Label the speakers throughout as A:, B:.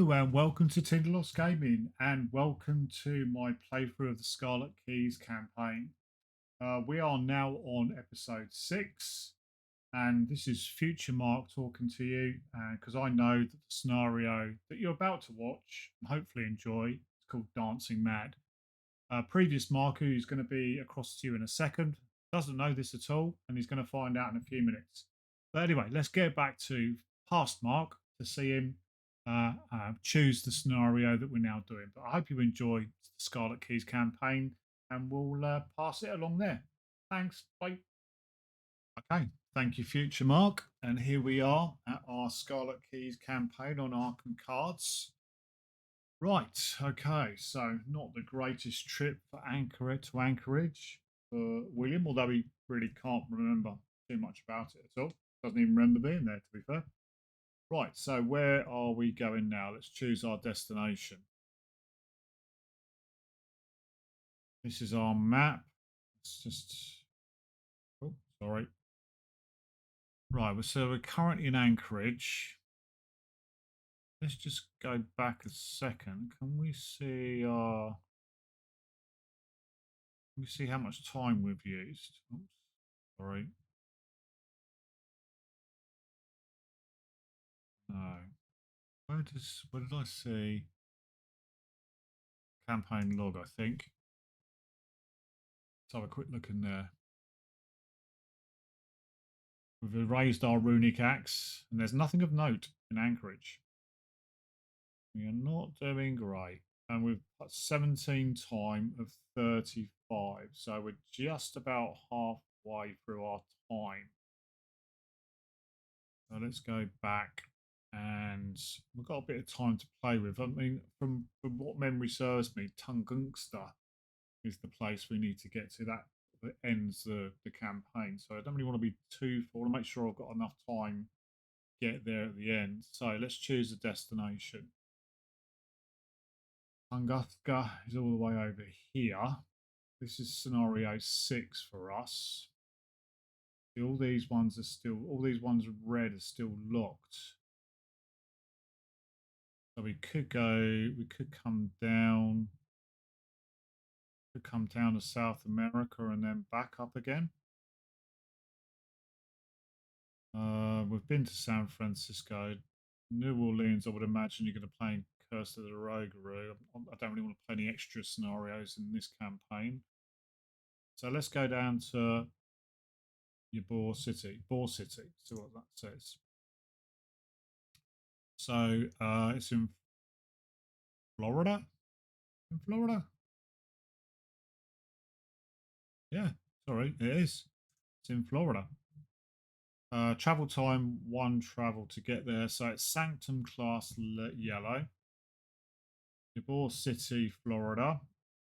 A: Hello and welcome to Tinderloss Gaming and welcome to my playthrough of the Scarlet Keys campaign. We are now on episode 6 and this is Future Mark talking to you because I know that the scenario that you're about to watch and hopefully enjoy is called Dancing Mad. Previous Mark, who's going to be across to you in a second, doesn't know this at all and he's going to find out in a few minutes. But anyway, let's get back to past Mark to see him choose the scenario that we're now doing. But I hope you enjoy the Scarlet Keys campaign and we'll pass it along there. Thanks. Bye. Okay. Thank you, Future Mark. And here we are at our Scarlet Keys campaign on Arkham cards. Right. Okay. So not the greatest trip for Anchorage for William, although he really can't remember too much about it at all. Doesn't even remember being there, to be fair. Right, so where are we going now? Let's choose our destination. This is our map. Let's just... Oh, sorry. Right, so we're currently in Anchorage. Let's just go back a second. Can we see how much time we've used? Oops, sorry. No. Where did I see? Campaign log, I think. Let's have a quick look in there. We've erased our runic axe, and there's nothing of note in Anchorage. We are not doing great. And we've got 17 time of 35. So we're just about halfway through our time. So let's go back. And we've got a bit of time to play with. I mean, from what memory serves me, Tungungsta is the place we need to get to. That ends the campaign. So I don't really want to be too full. I want to make sure I've got enough time to get there at the end. So let's choose a destination. Tunguska is all the way over here. This is scenario 6 for us. All these ones red are still locked. So we could come down to South America and then back up again. We've been to San Francisco. New Orleans, I would imagine you're going to play in Curse of the Rougarou. I don't really want to play any extra scenarios in this campaign. So let's go down to Ybor City. See what that says. So it's in Florida. In Florida? Yeah, sorry, it is. It's in Florida. Travel time, 1 travel to get there. So it's Sanctum class yellow. Ybor City, Florida.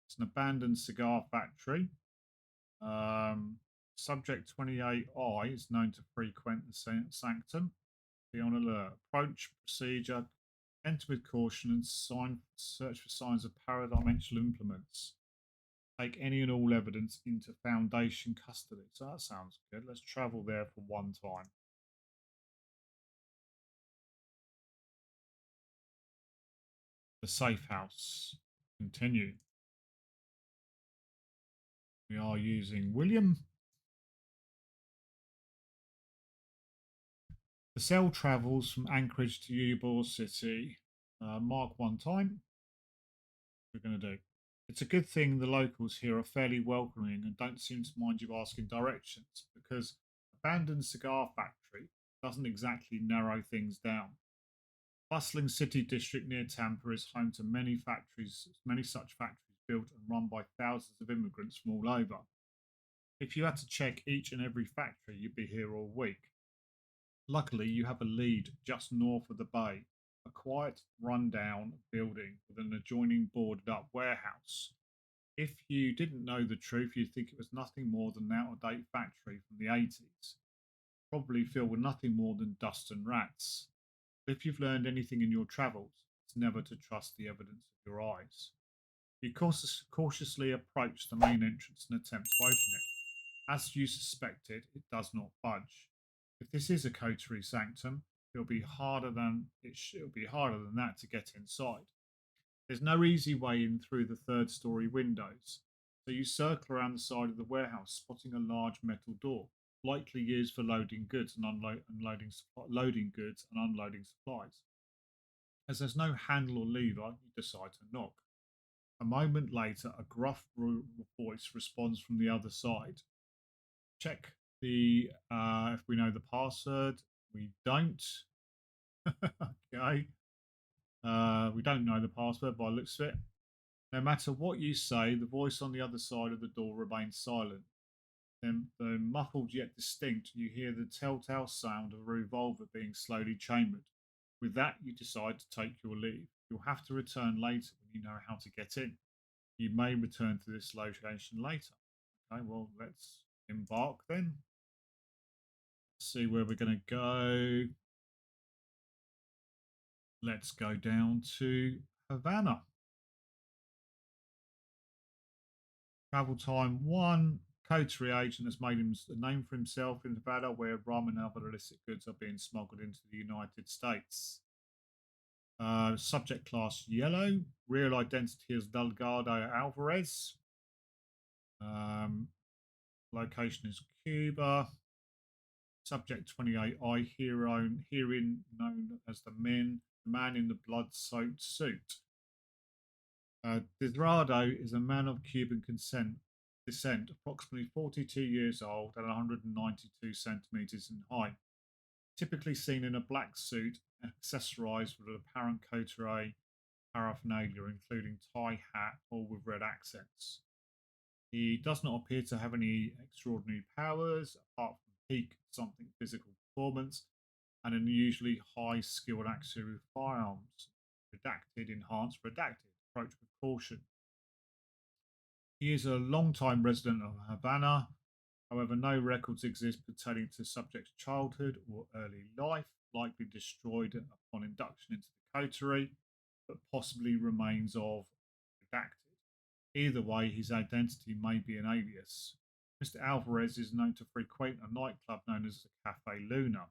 A: It's an abandoned cigar factory. Subject 28I is known to frequent the Sanctum. Be on alert. Approach procedure. Enter with caution and search for signs of paradimensional implements. Take any and all evidence into Foundation custody. So that sounds good. Let's travel there for 1 time. The safe house. Continue. We are using William. The cell travels from Anchorage to Ybor City. Mark 1 time. We're going to do. It's a good thing the locals here are fairly welcoming and don't seem to mind you asking directions, because abandoned cigar factory doesn't exactly narrow things down. Bustling city district near Tampa is home to many such factories built and run by thousands of immigrants from all over. If you had to check each and every factory, you'd be here all week. Luckily, you have a lead just north of the bay, a quiet, run-down building with an adjoining boarded-up warehouse. If you didn't know the truth, you'd think it was nothing more than an out-of-date factory from the 80s, probably filled with nothing more than dust and rats. But if you've learned anything in your travels, it's never to trust the evidence of your eyes. You cautiously approach the main entrance and attempt to open it. As you suspected, it does not budge. If this is a coterie sanctum, it'll be harder than that to get inside. There's no easy way in through the third story windows, so you circle around the side of the warehouse, spotting a large metal door, likely used for loading goods and loading goods and unloading supplies. As there's no handle or lever, you decide to knock. A moment later, a voice responds from the other side. Check the if we know the password. We don't. Okay. We don't know the password by the looks of it. No matter what you say, the voice on the other side of the door remains silent. Then, though muffled yet distinct, you hear the telltale sound of a revolver being slowly chambered. With that, you decide to take your leave. You'll have to return later when you know how to get in. You may return to this location later. Okay, well, let's embark then. See where we're going to go. Let's go down to Havana. Travel time 1. Coterie agent has made him a name for himself in Nevada, where rum and other illicit goods are being smuggled into the United States. Subject class yellow. Real identity is Delgado Alvarez. Location is Cuba. Subject 28. Herein known as the man in the blood-soaked suit. Desrado is a man of Cuban descent, approximately 42 years old and 192 centimeters in height. Typically seen in a black suit, accessorized with an apparent coterie paraphernalia, including tie hat, all with red accents. He does not appear to have any extraordinary powers, apart from peak something physical performance and an unusually high skilled accuracy with firearms. Redacted, enhanced, redacted. Approach with caution. He is a long-time resident of Havana. However, no records exist pertaining to subject's childhood or early life, likely destroyed upon induction into the coterie, but possibly remains of redacted. Either way, his identity may be an alias. Mr. Alvarez is known to frequent a nightclub known as the Cafe Luna.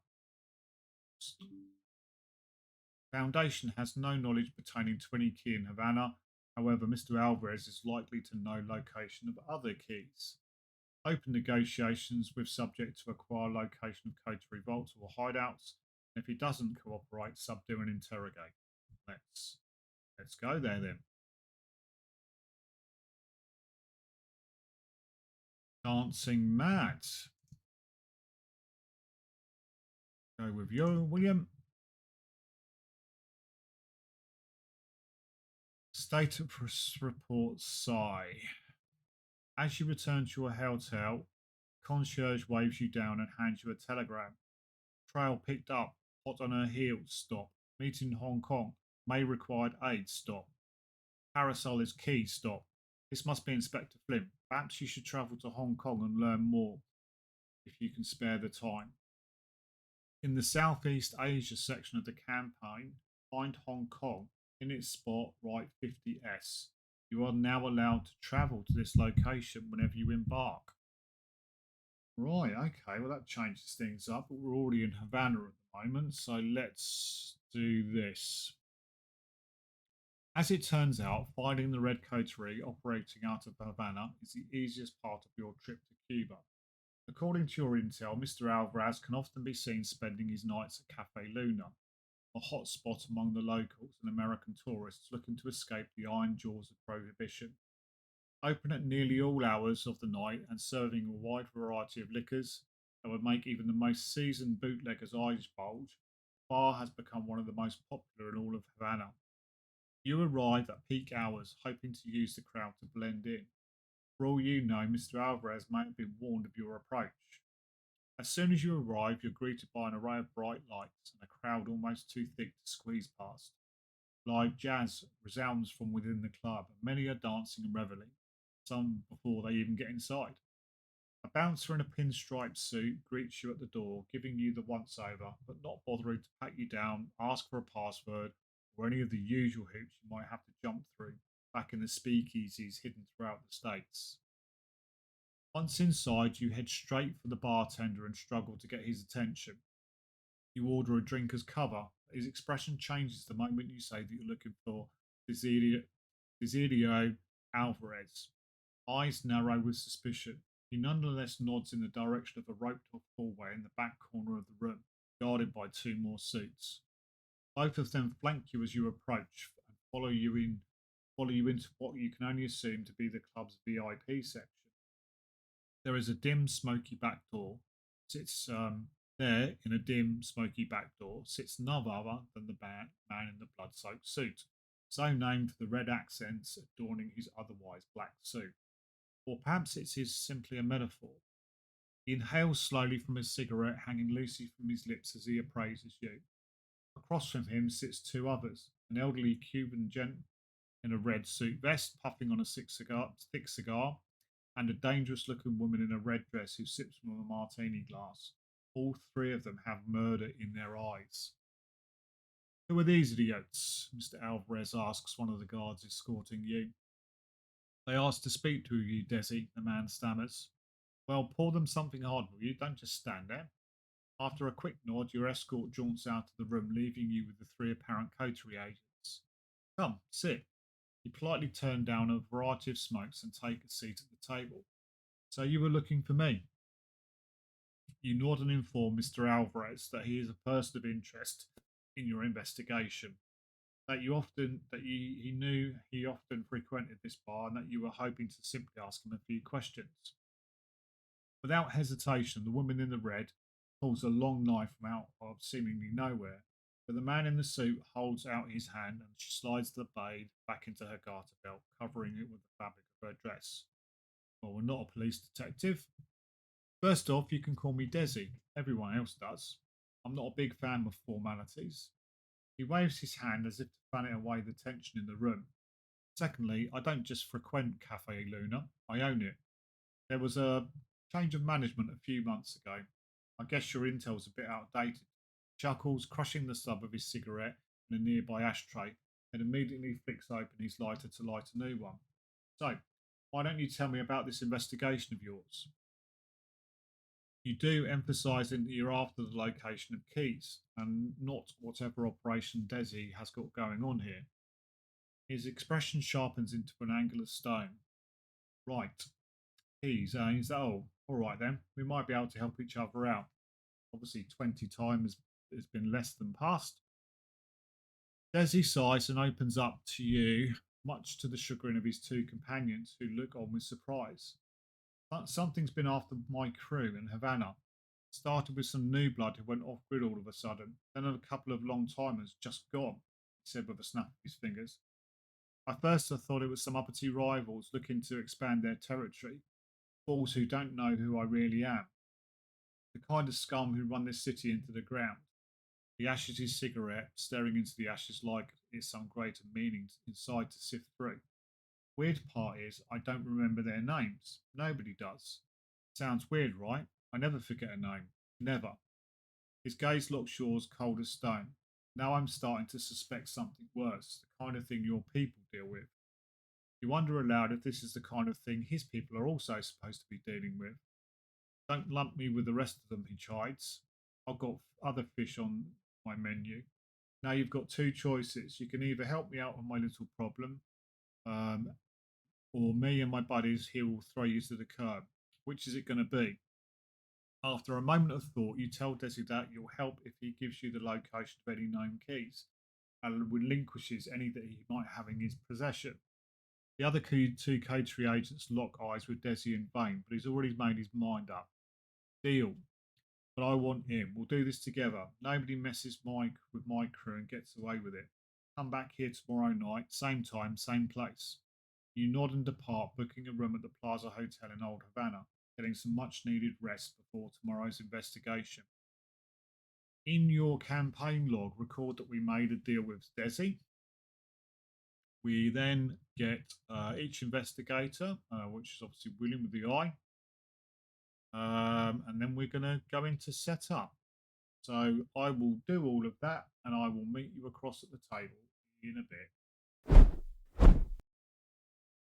A: Foundation has no knowledge pertaining to any key in Havana. However, Mr. Alvarez is likely to know location of other keys. Open negotiations with subject to acquire location of coterie vaults or hideouts. And if he doesn't cooperate, subdue and interrogate. Let's go there then. Dancing Mad. Go with you, William. Status report sigh. As you return to your hotel, concierge waves you down and hands you a telegram. Trail picked up, hot on her heels, stop. Meet in Hong Kong, may require aid, stop. Parasol is key, stop. This must be Inspector Flint. Perhaps you should travel to Hong Kong and learn more, if you can spare the time. In the Southeast Asia section of the campaign, find Hong Kong. In its spot, write 50S. You are now allowed to travel to this location whenever you embark. Right, okay, well that changes things up, but we're already in Havana at the moment, so let's do this. As it turns out, finding the Red Coterie operating out of Havana is the easiest part of your trip to Cuba. According to your intel, Mr. Alvarez can often be seen spending his nights at Cafe Luna, a hot spot among the locals and American tourists looking to escape the iron jaws of prohibition. Open at nearly all hours of the night and serving a wide variety of liquors that would make even the most seasoned bootlegger's eyes bulge, the bar has become one of the most popular in all of Havana. You arrive at peak hours, hoping to use the crowd to blend in. For all you know, Mr. Alvarez may have been warned of your approach. As soon as you arrive, you're greeted by an array of bright lights and a crowd almost too thick to squeeze past. Live jazz resounds from within the club, and many are dancing and reveling, some before they even get inside. A bouncer in a pinstripe suit greets you at the door, giving you the once over, but not bothering to pat you down, ask for a password, or any of the usual hoops you might have to jump through back in the speakeasies hidden throughout the States. Once inside, you head straight for the bartender and struggle to get his attention. You order a drink as cover. His expression changes the moment you say that you're looking for Desidio Alvarez. Eyes narrow with suspicion. He nonetheless nods in the direction of a roped-off hallway in the back corner of the room, guarded by two more suits. Both of them flank you as you approach and follow you into what you can only assume to be the club's VIP section. There is a dim, smoky back door. Sits there in a dim, smoky back door sits none other than the man in the blood-soaked suit, so named for the red accents adorning his otherwise black suit. Or perhaps it is simply a metaphor. He inhales slowly from his cigarette, hanging loosely from his lips as he appraises you. Across from him sits two others, an elderly Cuban gent in a red suit vest, puffing on a thick cigar, and a dangerous looking woman in a red dress who sips from a martini glass. All three of them have murder in their eyes. Who are these idiots? Mr. Alvarez asks one of the guards escorting you. They ask to speak to you, Desi, the man stammers. Well, pour them something hard, will you? Don't just stand there. After a quick nod, your escort jaunts out of the room, leaving you with the three apparent coterie agents. Come, sit. You politely turn down a variety of smokes and take a seat at the table. So you were looking for me? You nod and inform Mr. Alvarez that he is a person of interest in your investigation. He knew he often frequented this bar and that you were hoping to simply ask him a few questions. Without hesitation, the woman in the red pulls a long knife from out of seemingly nowhere, but the man in the suit holds out his hand and she slides the blade back into her garter belt, covering it with the fabric of her dress. Well, we're not a police detective. First off, you can call me Desi. Everyone else does. I'm not a big fan of formalities. He waves his hand as if to fan it away the tension in the room. Secondly, I don't just frequent Cafe Luna, I own it. There was a change of management a few months ago. I guess your intel's a bit outdated. Chuckles, crushing the stub of his cigarette in a nearby ashtray, and immediately flicks open his lighter to light a new one. So, why don't you tell me about this investigation of yours? You do emphasising that you're after the location of keys and not whatever operation Desi has got going on here. His expression sharpens into an angular stone. Right. Keys, is that all? All right then, we might be able to help each other out. Obviously, 20 times has been less than past. Desi sighs and opens up to you, much to the chagrin of his two companions, who look on with surprise. But something's been after my crew in Havana. Started with some new blood who went off grid all of a sudden, then a couple of long timers just gone, he said with a snap of his fingers. At first I thought it was some uppity rivals looking to expand their territory, fools who don't know who I really am. The kind of scum who run this city into the ground. He ashes his cigarette, staring into the ashes like it's some greater meaning inside to sift through. Weird part is, I don't remember their names. Nobody does. Sounds weird, right? I never forget a name. Never. His gaze locks yours cold as stone. Now I'm starting to suspect something worse, the kind of thing your people deal with. You wonder aloud if this is the kind of thing his people are also supposed to be dealing with. Don't lump me with the rest of them, he chides. I've got other fish on my menu. Now you've got two choices. You can either help me out with my little problem, um, or me and my buddies here will throw you to the curb. Which is it going to be? After a moment of thought, you tell Desi that you'll help if he gives you the location of any known keys and relinquishes any that he might have in his possession. The other two coterie agents lock eyes with Desi in vain, but he's already made his mind up. Deal. But I want him. We'll do this together. Nobody messes with my crew and gets away with it. Come back here tomorrow night, same time, same place. You nod and depart, booking a room at the Plaza Hotel in Old Havana, getting some much needed rest before tomorrow's investigation. In your campaign log, record that we made a deal with Desi. We then get each investigator, which is obviously William with the eye. And then we're going to go into setup. So I will do all of that and I will meet you across at the table in a bit.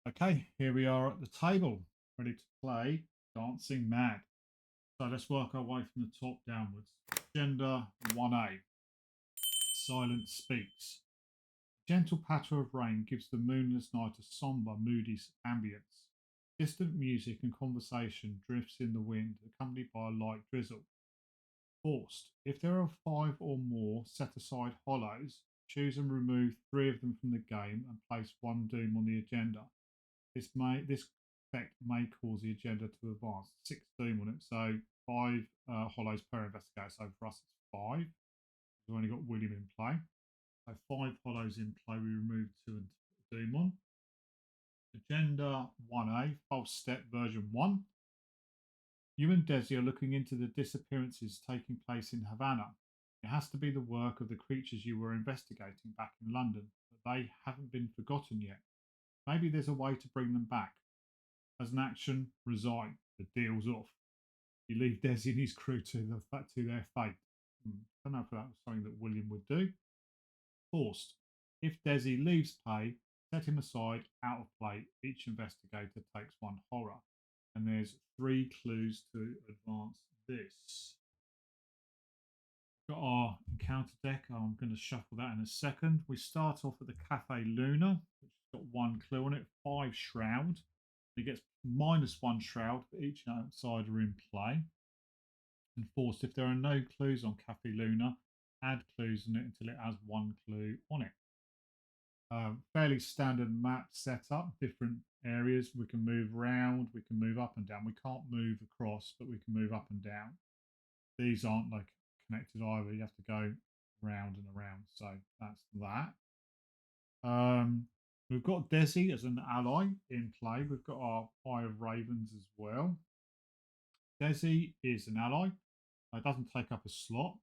A: Okay, here we are at the table, ready to play Dancing Mad. So let's work our way from the top downwards. Agenda 1A. Silence speaks. Gentle patter of rain gives the moonless night a sombre, moody ambience. Distant music and conversation drifts in the wind, accompanied by a light drizzle. Forced. If there are 5 or more set aside hollows, choose and remove 3 of them from the game and place 1 doom on the agenda. This effect may cause the agenda to advance. 6 doom on it, so 5 hollows per investigator. So for us, it's 5. We've only got William in play. So 5 hollows in play. We remove 2 and doom on. Agenda 1A, false step version 1. You and Desi are looking into the disappearances taking place in Havana. It has to be the work of the creatures you were investigating back in London, but they haven't been forgotten yet. Maybe there's a way to bring them back. As an action, resign. The deal's off. You leave Desi and his crew to their fate. I don't know if that was something that William would do. Forced. If Desi leaves play, set him aside, out of play. Each investigator takes 1 horror. And there's 3 clues to advance this. Got our encounter deck. I'm going to shuffle that in a second. We start off at the Cafe Luna, which has got 1 clue on it, 5 shroud. It gets -1 shroud for each outsider in play. And forced, if there are no clues on Cafe Luna, add clues on it until it has 1 clue on it. Fairly standard map setup, different areas. We can move around, we can move up and down. We can't move across, but we can move up and down. These aren't like connected either. You have to go round and around. So that's that. We've got Desi as an ally in play. We've got our Eye of Ravens as well. Desi is an ally. It doesn't take up a slot.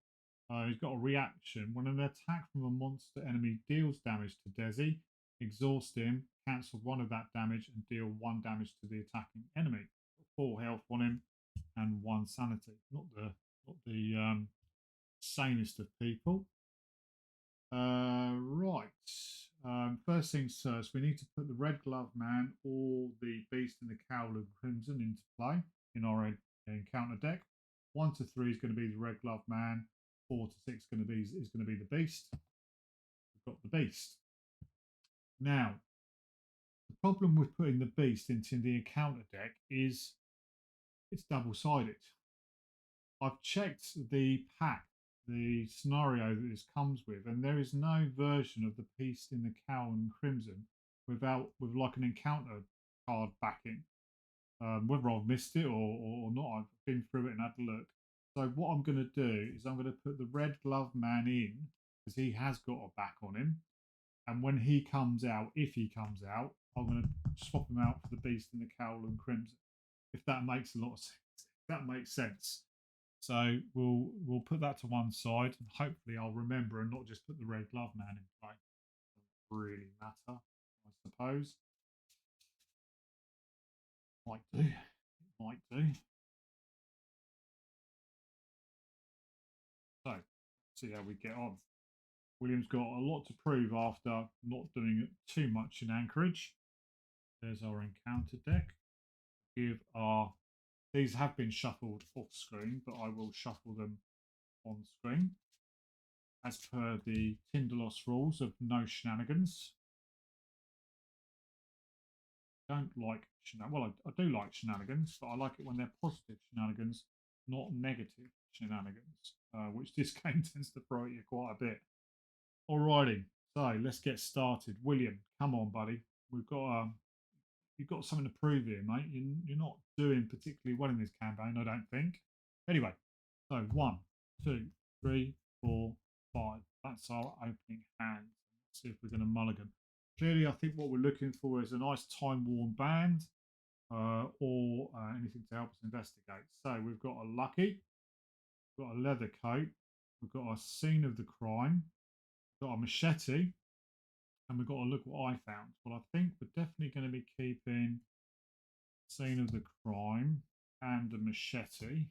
A: He's got a reaction. When an attack from a monster enemy deals damage to Desi, exhaust him, cancel 1 of that damage, and deal 1 damage to the attacking enemy. 4 health on him and 1 sanity. Not the sanest of people. Right. First things first, we need to put the Red Glove Man or the Beast in the Cowl of Crimson into play in our encounter deck. 1 to 3 is going to be the Red Glove Man. 4 to 6 is going to be the Beast. We've got the Beast. Now, the problem with putting the Beast into the encounter deck is it's double-sided. I've checked the pack, the scenario that this comes with, and there is no version of the Beast in the Cowl and Crimson with like an encounter card backing. Whether I've missed it or not, I've been through it and had a look. So what I'm going to do is I'm going to put the Red Glove Man in because he has got a back on him. And when he comes out, if he comes out, I'm going to swap him out for the Beast in the Cowl and Crimson. If that makes a lot of sense. If that makes sense. So we'll put that to one side and hopefully I'll remember and not just put the Red Glove Man in play. Doesn't really matter, I suppose. Might do. It might do. So, see how we get on. William's got a lot to prove after not doing it too much in Anchorage. There's our encounter deck. These have been shuffled off screen, but I will shuffle them on screen. As per the Tinderloss rules of no shenanigans. Don't like shenanigans. Well, I do like shenanigans, but I like it when they're positive shenanigans, not negative shenanigans, which this game tends to throw at you quite a bit. Alrighty, so let's get started. William, come on, buddy. You've got something to prove here, mate. You're not doing particularly well in this campaign, I don't think. Anyway, so 1, 2, 3, 4, 5. That's our opening hand. Let's see if we're going to mulligan. Clearly, I think what we're looking for is a nice time-worn band or anything to help us investigate. So we've got a lucky, we've got a leather coat, we've got a scene of the crime, we've got a machete, and we've got to look what I found. Well, I think we're definitely going to be keeping scene of the crime and a machete.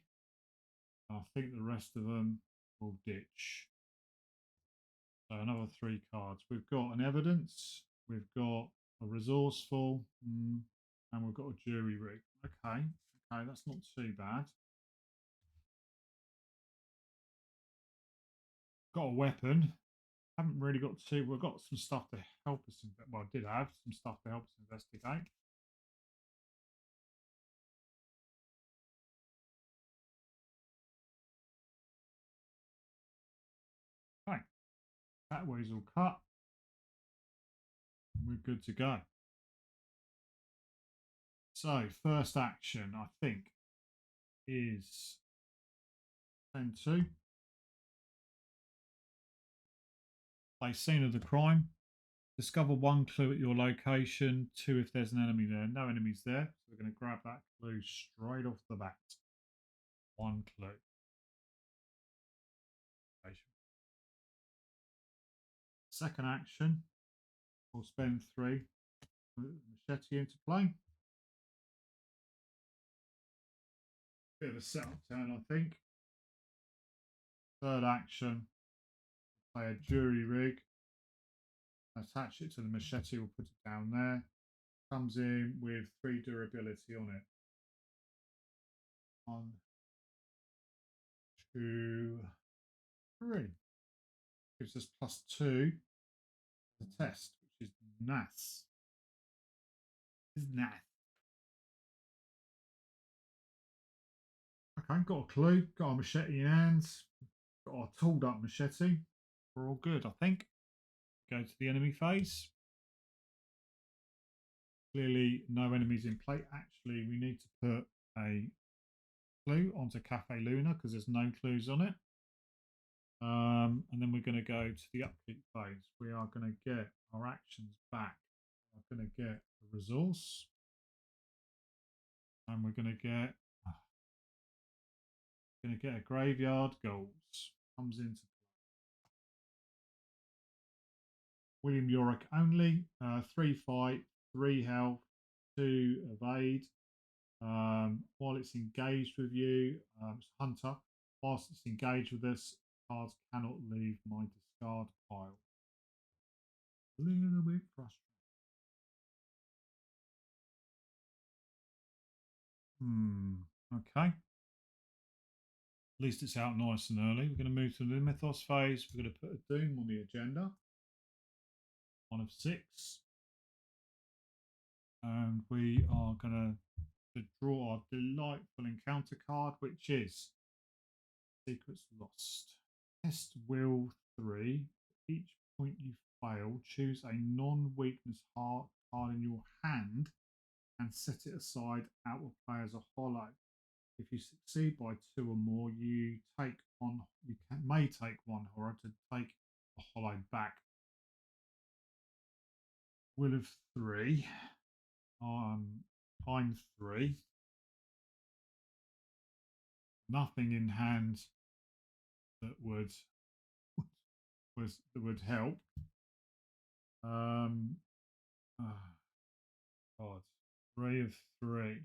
A: I think the rest of them will ditch. So another 3 cards. We've got an evidence, we've got a resourceful, and we've got a jury rig. Okay, that's not too bad. Got a weapon. Haven't really got to. We've got some stuff to help us. Well, I did have some stuff to help us investigate. Okay, that way's all cut. We're good to go. So, first action, I think, is 10-2. Play scene of the crime. Discover one clue at your location. 2 if there's an enemy there. No enemies there. So we're going to grab that clue straight off the bat. One clue. Second action, we'll spend 3. Machete into play. Bit of a setup turn, I think. Third action, play a jury rig. Attach it to the machete, we'll put it down there. Comes in with 3 durability on it. 1, 2, 3. Gives us +2 the test, which is nice. Is nice. Okay, got a clue. Got a machete in hands. Got a tooled up machete. We're all good, I think. Go to the enemy phase. Clearly, no enemies in play. Actually, we need to put a clue onto Cafe Luna because there's no clues on it. And then we're going to go to the upkeep phase. We are going to get our actions back. We're going to get a resource. And we're going to get a graveyard goals. Comes into William Yorick only. 3 fight, 3 health, 2 evade. While it's engaged with you, it's Hunter. Whilst it's engaged with us, cards cannot leave my discard pile. A little bit frustrating. Okay. At least it's out nice and early. We're going to move to the mythos phase. We're going to put a doom on the agenda. 1 of 6. And we are going to draw our delightful encounter card, which is Secrets Lost. Test will 3. Each point you fail, choose a non-weakness card in your hand and set it aside out of play as a hollow. If you succeed by 2 or more, you may take 1 horror to take a hollow back. Will of 3. Times 3. Nothing in hand that would help. God, 3 of 3.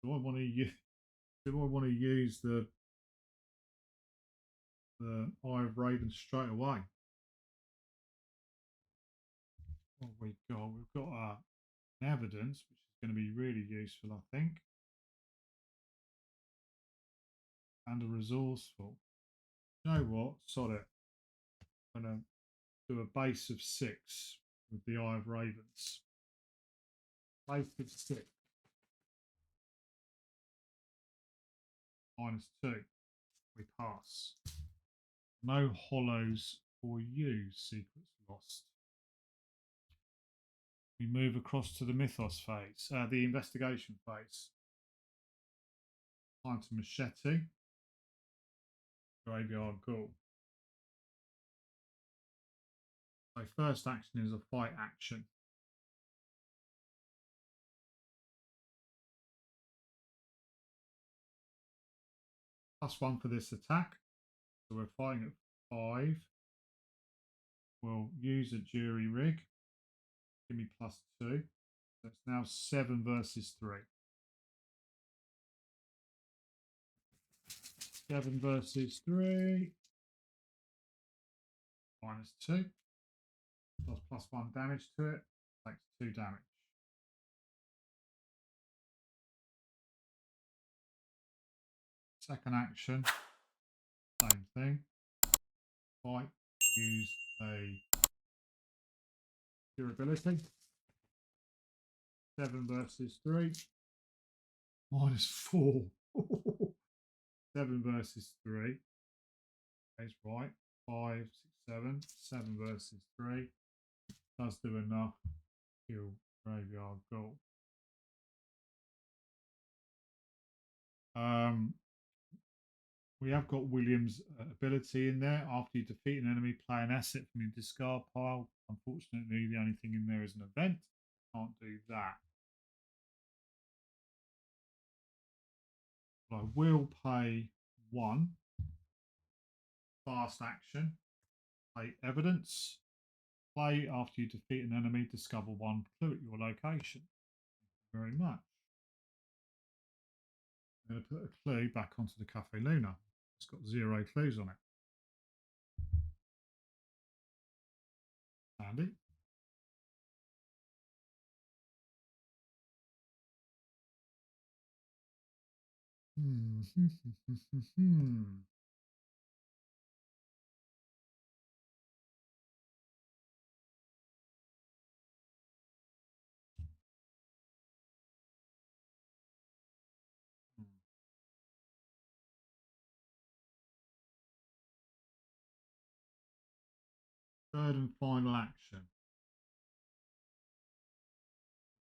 A: Do I want to use the Eye of Raven straight away? What have we got? We've got an evidence, which is going to be really useful, I think, and a resourceful. You know what? Sod it. I'm going to do a base of 6 with the Eye of Ravens. Base of 6. -2. We pass. No hollows for you, Secrets Lost. We move across to the mythos phase, the investigation phase. Time to machete. Graveyard Ghoul. So first action is a fight action. +1 for this attack. So we're fighting at 5. We'll use a jury rig. Give me +2. So it's now 7 versus 3. 7 versus 3. -2. Plus +1 damage to it. Takes 2 damage. Second action. Same thing. fight, use a durability. 7 versus 3. -4. 7 versus 3. That's right. 5, 6, 7. 7 versus 3. Does do enough. Kill graveyard goal. We have got William's ability in there. After you defeat an enemy, play an asset from your discard pile. Unfortunately, the only thing in there is an event. Can't do that. But I will pay 1 fast action. Play evidence. Play after you defeat an enemy. Discover 1 clue at your location. Thank you very much. I'm going to put a clue back onto the Cafe Luna. It's got 0 clues on it. Handy. Third and final action.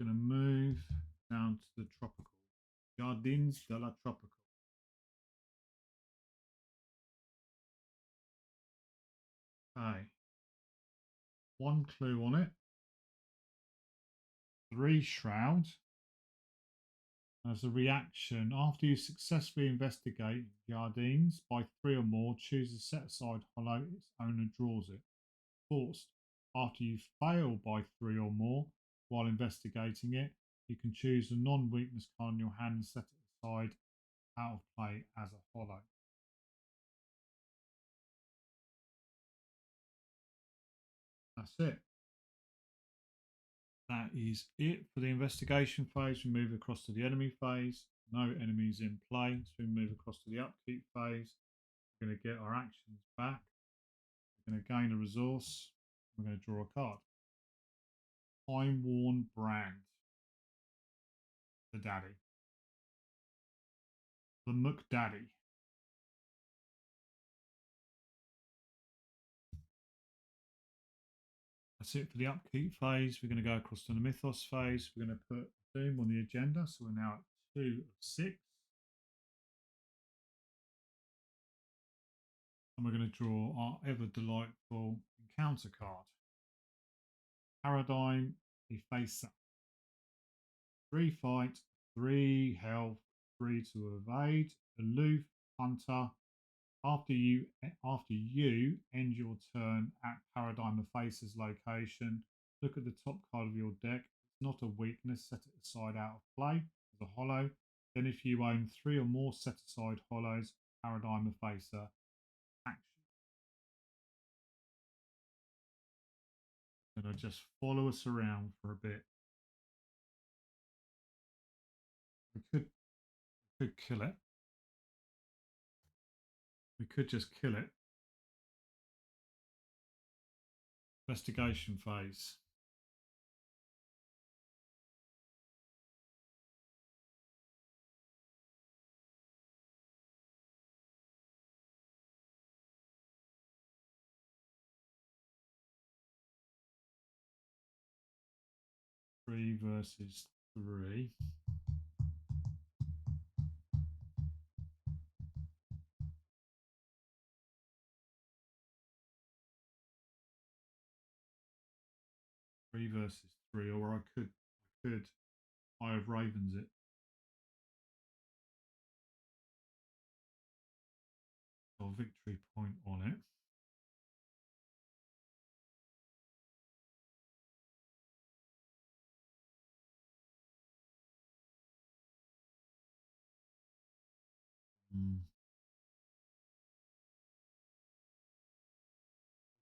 A: Going to move down to the tropical. Jardins de la Tropical. Okay. 1 clue on it. 3 shroud. As a reaction, after you successfully investigate Jardins by 3 or more, choose a set aside hollow. Its owner draws it. Forced. After you fail by 3 or more while investigating it, you can choose a non-weakness card in your hand and set it aside out of play as a hollow. That's it. That is it for the investigation phase. We move across to the enemy phase. No enemies in play. So we move across to the upkeep phase. We're going to get our actions back. We're going to gain a resource. We're going to draw a card. Time Worn Brand. The Daddy. The McDaddy. That's it for the upkeep phase. We're going to go across to the Mythos phase. We're going to put Doom on the agenda. So we're now at 2 of 6. And we're going to draw our ever delightful encounter card. Paradigm Effacer. 3 fight, 3 health, 3 to evade. Aloof Hunter. After you end your turn at Paradigm Effacer's location, look at the top card of your deck. It's not a weakness. Set it aside out of play as a hollow. Then if you own 3 or more set aside hollows, Paradigm Effacer action. Gonna just follow us around for a bit. We could kill it. We could just kill it. Investigation phase. Three versus 3. Three versus 3, or I could Eye of Ravens it. Or victory point on it.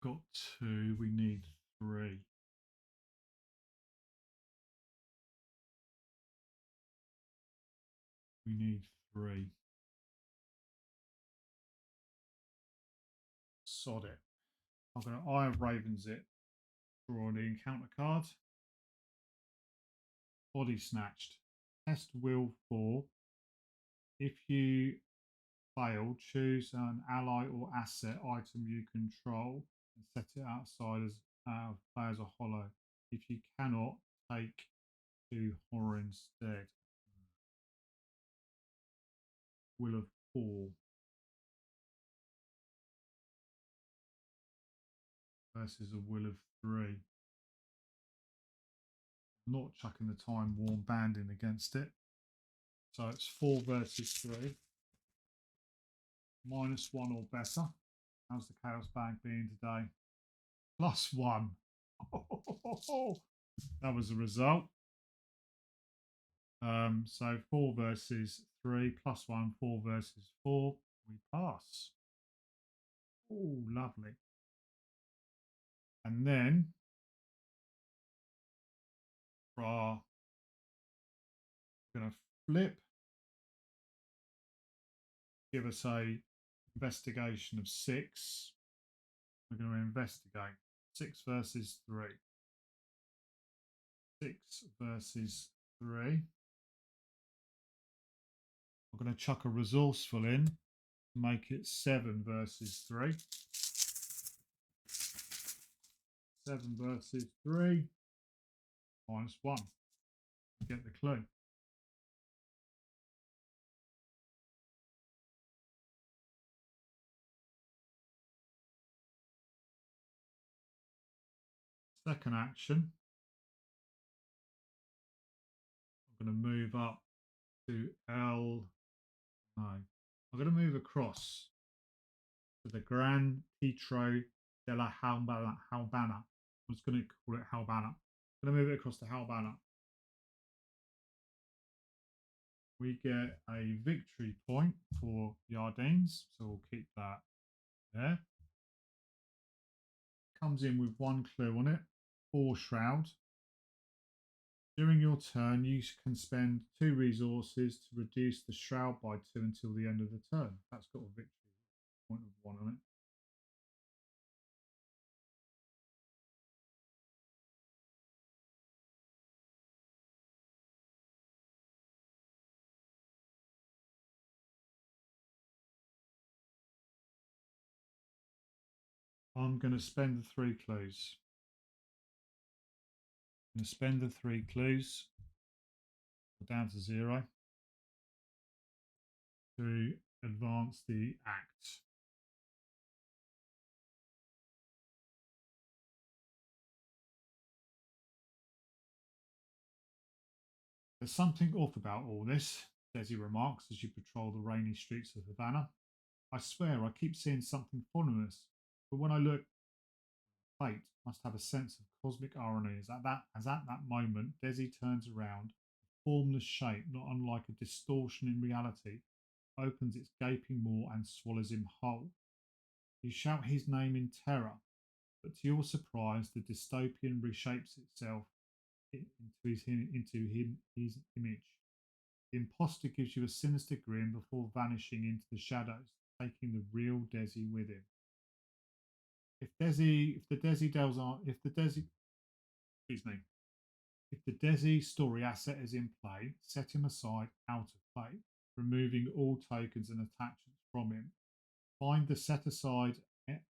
A: Got 2, we need 3. We need 3. Sod it. I'm going to Eye of Ravens it. Draw the encounter card. Body Snatched. Test will 4. If you fail, choose an ally or asset item you control and set it outside as play as a hollow. If you cannot, take 2 horror instead. Will of 4 versus a will of 3. Not chucking the time worn banding against it. So it's 4 versus 3. -1 or better. How's the chaos bag being today? +1. That was the result. So 4 versus 3, +1, 4 versus 4. We pass. Oh, lovely. And then we're going to flip. Give us a investigation of 6. We're going to investigate 6 versus 3. 6 versus 3. I'm going to chuck a resourceful in to make it 7 versus 3. 7 versus 3. -1. Get the clue. Second action. I'm going to move up to L. No. I'm going to move across to the Gran Teatro della Halbana. I was going to call it Halbana. I'm going to move it across to Halbana. We get a victory point for Yardines, so we'll keep that there. Comes in with 1 clue on it, 4 shroud. During your turn, you can spend 2 resources to reduce the shroud by 2 until the end of the turn. That's got a victory point of 1 on it. I'm going to spend the 3 clues. I'm going to spend the 3 clues. We're down to 0 to advance the act. There's something off about all this, Desi remarks as you patrol the rainy streets of Havana. I swear I keep seeing something ominous, but when I look, fate must have a sense of cosmic irony as at that moment Desi turns around, a formless shape not unlike a distortion in reality, opens its gaping maw and swallows him whole. You shout his name in terror, but to your surprise the dystopian reshapes itself into his image. The imposter gives you a sinister grin before vanishing into the shadows, taking the real Desi with him. If the Desi story asset is in play, set him aside out of play, removing all tokens and attachments from him. Find the set aside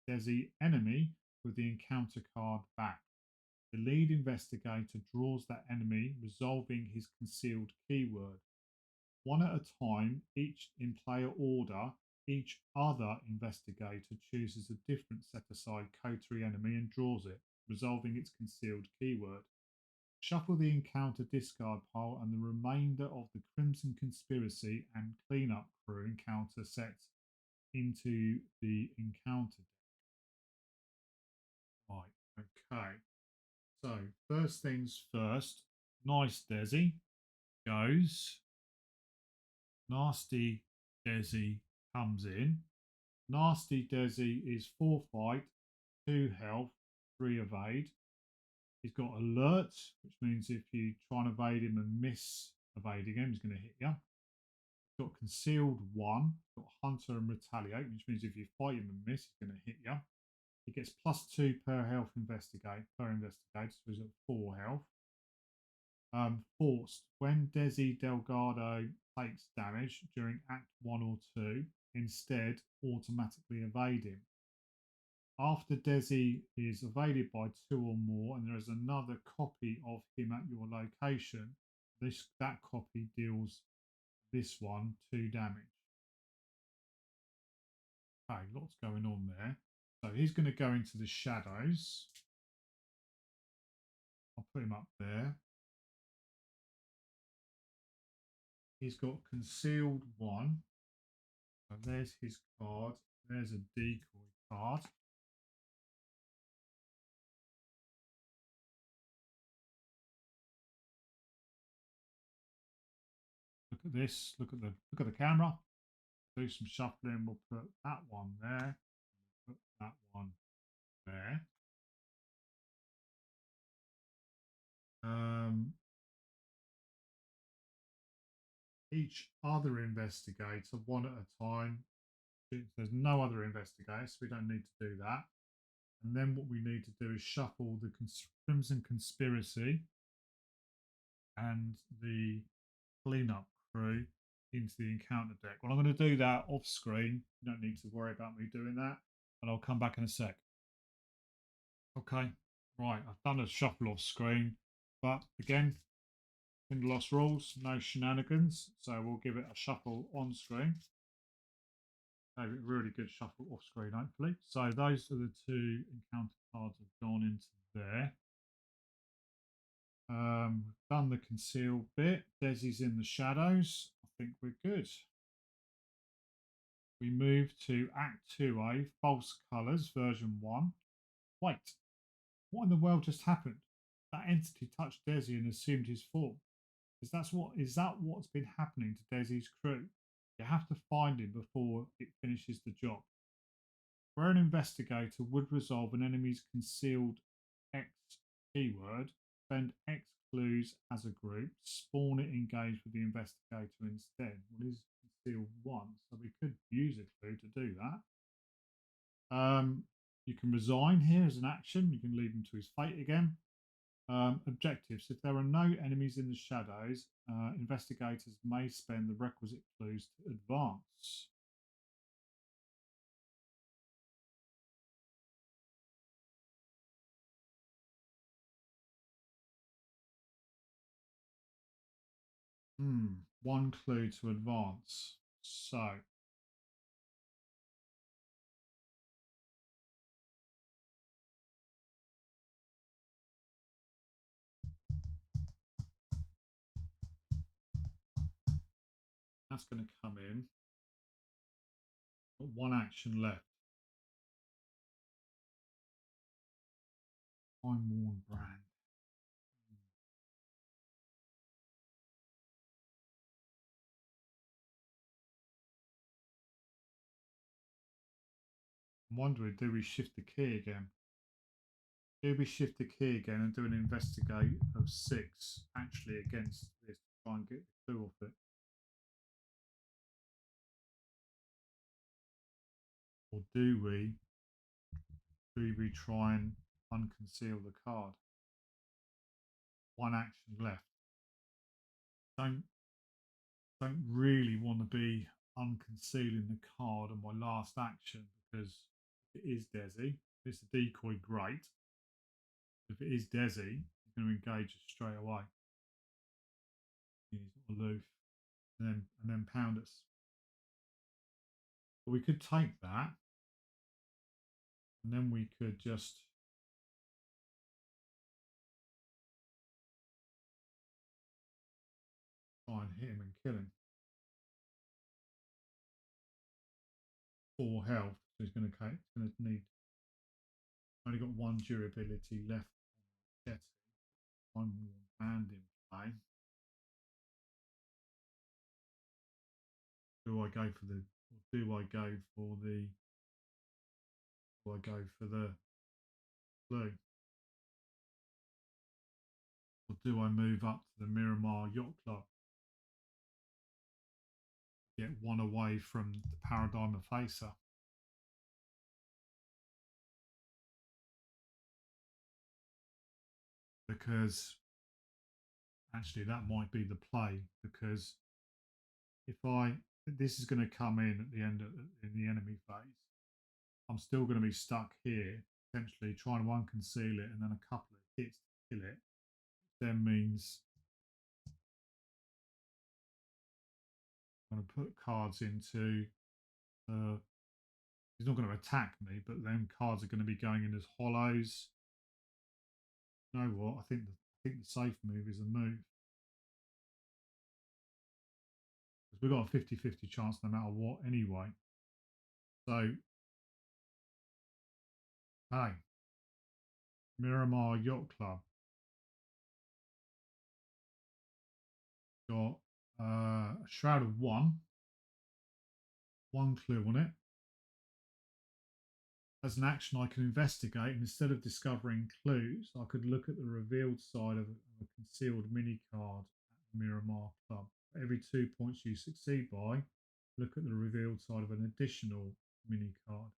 A: Desi enemy with the encounter card back. The lead investigator draws that enemy, resolving his concealed keyword. 1 at a time, each in player order, each other investigator chooses a different set-aside coterie enemy and draws it, resolving its concealed keyword. Shuffle the encounter discard pile and the remainder of the Crimson Conspiracy and Cleanup Crew encounter sets into the encounter deck. Right, okay. So, first things first, nice Desi goes. Nasty Desi comes in. Nasty Desi is 4 fight, 2 health, 3 evade. He's got alert, which means if you try and evade him and miss evading him, he's going to hit you. He's got concealed 1, got hunter and retaliate, which means if you fight him and miss, he's going to hit you. He gets +2 per health investigator, so he's at 4 health. Forced. When Desi Delgado takes damage during Act 1 or 2, instead automatically evade him. After Desi is evaded by 2 or more, and there is another copy of him at your location, that copy deals this one 2 damage. Okay, lots going on there. So he's going to go into the shadows. I'll put him up there. He's got concealed 1. So there's his card. There's a decoy card. Look at this. Look at the camera. Do some shuffling. We'll put that one there. Put that one there. Each other investigator, one at a time. There's no other investigators, so we don't need to do that. And then what we need to do is shuffle the Crimson Conspiracy and the cleanup crew into the encounter deck. Well, I'm going to do that off screen. You don't need to worry about me doing that, and I'll come back in a sec. Okay, right, I've done a shuffle off screen, but again, in the Lost Rules, no shenanigans, so we'll give it a shuffle on screen. A really good shuffle off screen, hopefully. So those are the 2 encounter cards have gone into there. We've done the concealed bit. Desi's in the shadows. I think we're good. We move to Act 2A, False Colours, version 1. Wait, what in the world just happened? That entity touched Desi and assumed his form. Is that what's been happening to Desi's crew? You have to find him before it finishes the job. Where an investigator would resolve an enemy's concealed X keyword, spend X clues as a group, spawn it engaged with the investigator instead. Well, he's concealed 1, so we could use a clue to do that. You can resign here as an action. You can leave him to his fate again. Objectives. If there are no enemies in the shadows, investigators may spend the requisite clues to advance. One clue to advance. So that's going to come in. Got 1 action left. Time worn brand. I'm wondering, do we shift the key again? Do we shift the key again and do an investigate of 6 actually against this to try and get the clue off it? Or do we try and unconceal the card? 1 action left. Don't really want to be unconcealing the card on my last action, because if it is Desi, if it's a decoy, great. If it is Desi, he's going to engage us straight away. He's aloof, and then pound us. But we could take that, and then we could just try and hit him and kill him. 4 health, so he's going to need. Only got 1 durability left on Jetty. 1 band in play. Do I go for the? Or do I go for the? Do I go for the blue? Or do I move up to the Miramar Yacht Club? Get 1 away from the Paradigm Effacer. because actually that might be the play, because if I this is going to come in at the end of in the enemy phase, I'm still going to be stuck here, potentially trying to unconceal it, and then a couple of hits to kill it. Then means I'm going to put cards into. He's not going to attack me, but then cards are going to be going in as hollows. You know what? I think the safe move is a move, because we've got a 50-50 chance no matter what anyway. So, hey, Miramar Yacht Club got a Shroud of one clue on it. As an action, I can investigate, and instead of discovering clues, I could look at the revealed side of a concealed mini card at the Miramar Club. For every 2 points you succeed by, look at the revealed side of an additional mini card.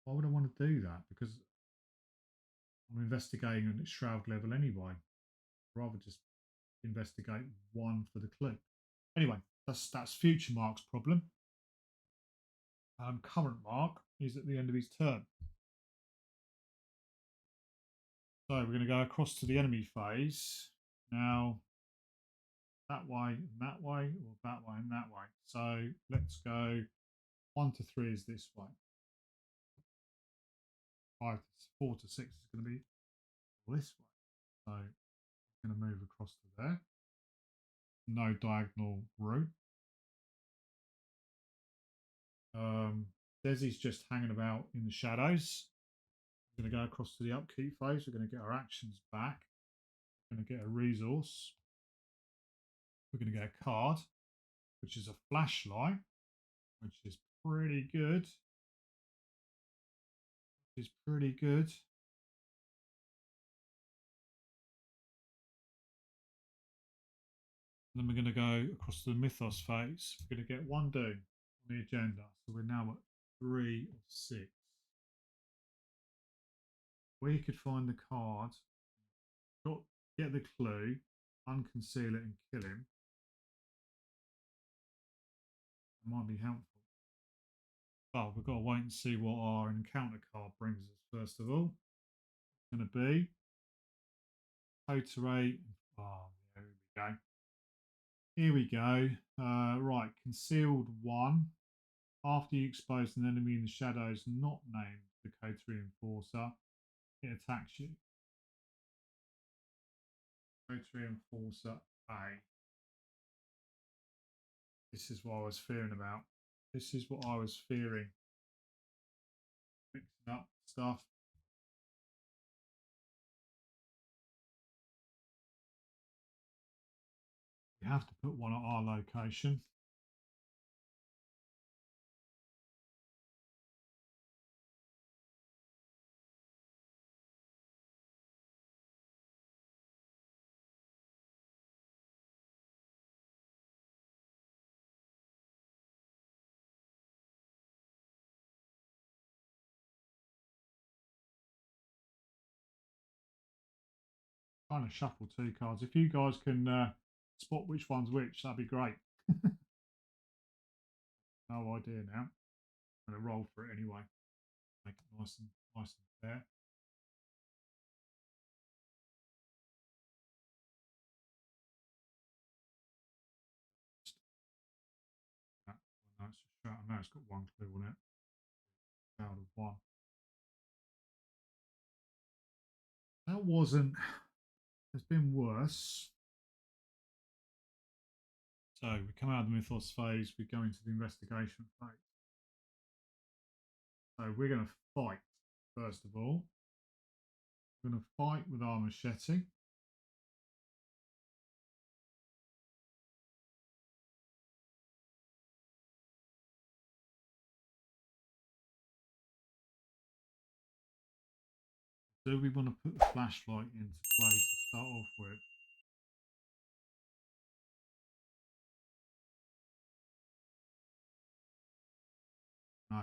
A: Why would I want to do that? Because I'm investigating at shroud level anyway. I'd rather just investigate one for the clue. Anyway, that's future Mark's problem. Current Mark is at the end of his turn. So we're going to go across to the enemy phase. Now, that way, and that way, or that way, and that way. So let's go 1 to 3 is this way. 4 to 6 is going to be this way. So I'm going to move across to there. No diagonal route. Desi's just hanging about in the shadows. We're going to go across to the upkeep phase. We're going to get our actions back. We're going to get a resource. We're going to get a card, which is a flashlight, which is pretty good. Is pretty good. And then we're going to go across to the mythos phase. We're going to get one doom on the agenda. So we're now at 3 of 6. We could find the card, get the clue, unconceal it, and kill him. It might be helpful. But we've got to wait and see what our encounter card brings us first of all. It's going to be Poterate. Oh, there we go. Here we go. Right, concealed 1. After you expose an enemy in the shadows not named the Coterie Enforcer, it attacks you. Coterie Enforcer A. This is what I was fearing about. This is what I was fearing. Mixing up stuff. You have to put one at our location. Trying to shuffle 2 cards. If you guys can spot which one's which, that'd be great. No idea now. I'm going to roll for it anyway. Make it nice and fair. No, it's a shroud. No, it's got 1 clue on it. Shroud of 1. That wasn't. There's been worse. So we come out of the mythos phase. We go into the investigation phase. So we're going to fight first of all. We're going to fight with our machete. Do we want to put the flashlight into play to start off with? No.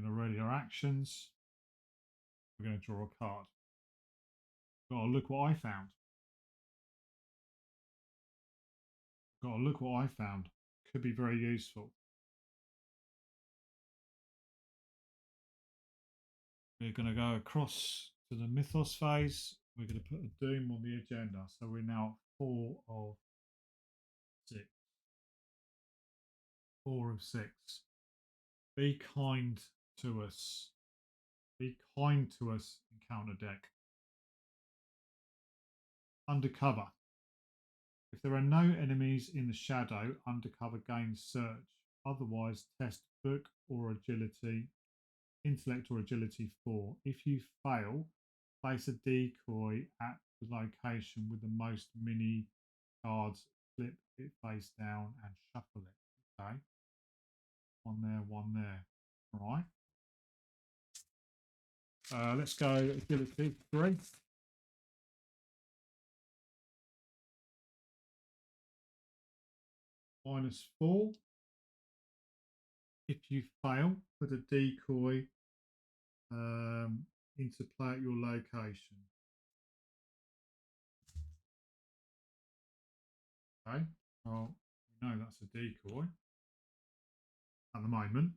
A: We're going to ready our actions. We're going to draw a card. Got to look what I found. Got to look what I found. Could be very useful. We're going to go across to the mythos phase. We're going to put a doom on the agenda. So we're now 4 of 6. 4 of 6. Be kind to us. Be kind to us, encounter deck. Undercover. If there are no enemies in the shadow, undercover gains search. Otherwise, test book or agility, intellect or agility 4. If you fail, place a decoy at the location with the most mini cards, flip it face down and shuffle it. Okay. One there, one there. All right. Let's go agility 3. -4. If you fail, put a decoy into play at your location. Okay, well, we know that's a decoy at the moment.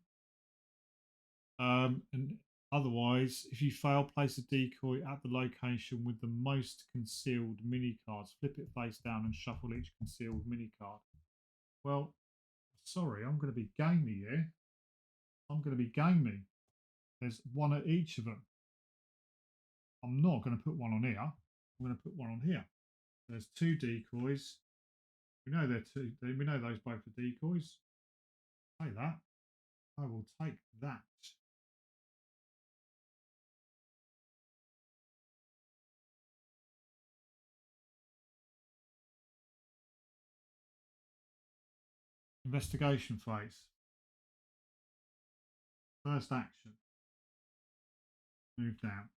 A: And otherwise, if you fail, place a decoy at the location with the most concealed mini cards. Flip it face down and shuffle each concealed mini card. Well, sorry, I'm going to be gamey here. I'm going to be gamey. There's one at each of them. I'm not going to put one on here. I'm going to put one on here. There's 2 decoys. We know they're 2. We know those both are decoys. Take that. I will take that. Investigation phase. First action. Move down.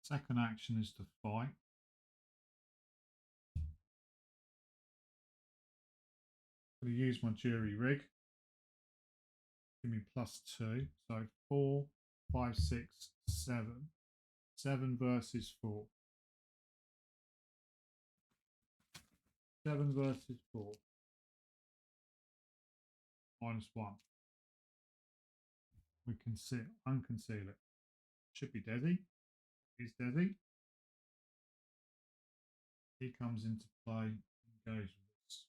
A: Second action is to fight. I'm going to use my jury rig. Give me +2. So 4, 5, 6, 7. 7 versus 4. 7 versus 4. -1. We can unconceal it. Should be Desi. Is Desi. He comes into play, engage with us.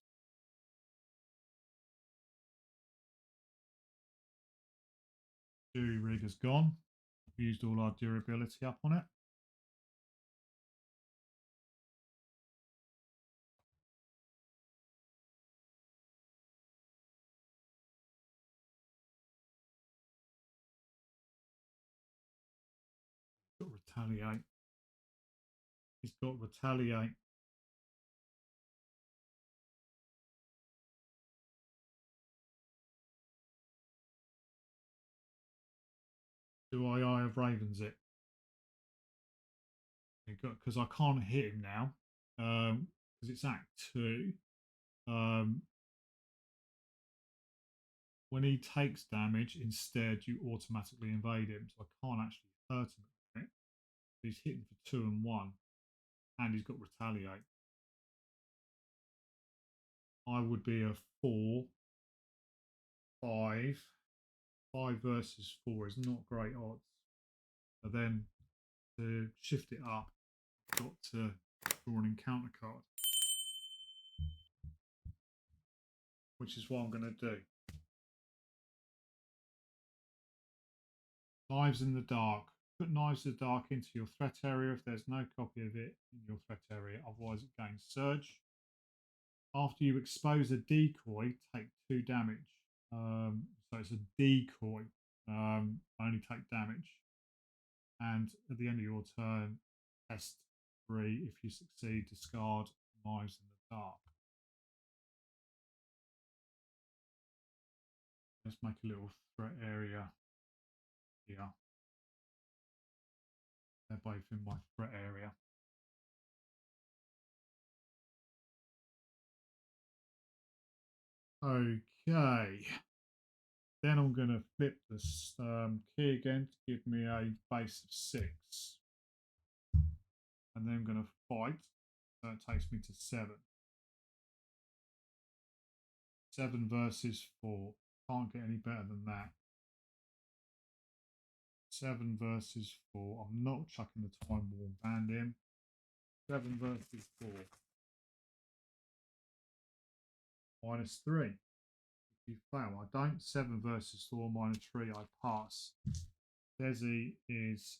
A: Jury rig has gone. We've used all our durability up on it. Got retaliate. He's got retaliate. Do I Eye of Ravens it? Because I can't hit him now. Because it's Act 2. When he takes damage, instead you automatically invade him. So I can't actually hurt him with it. He's hitting for 2 and 1. And he's got retaliate. I would be a 4, 5. 5 versus 4 is not great odds. But then to shift it up, I've got to draw an encounter card. which is what I'm going to do. Knives in the dark. Put knives in the dark into your threat area if there's no copy of it in your threat area, otherwise it gains surge. After you expose a decoy, take 2 damage. So it's a decoy. Only take damage. And at the end of your turn, test 3. If you succeed, discard knives in the dark. Let's make a little threat area here. They're both in my threat area. Okay. Then I'm going to flip this key again to give me a base of 6. And then I'm going to fight. So it takes me to 7. 7 versus 4. Can't get any better than that. 7 versus 4. I'm not chucking the time worn band in. 7 versus 4. -3. If you fail, I don't. 7 versus 4, -3, I pass. Desi is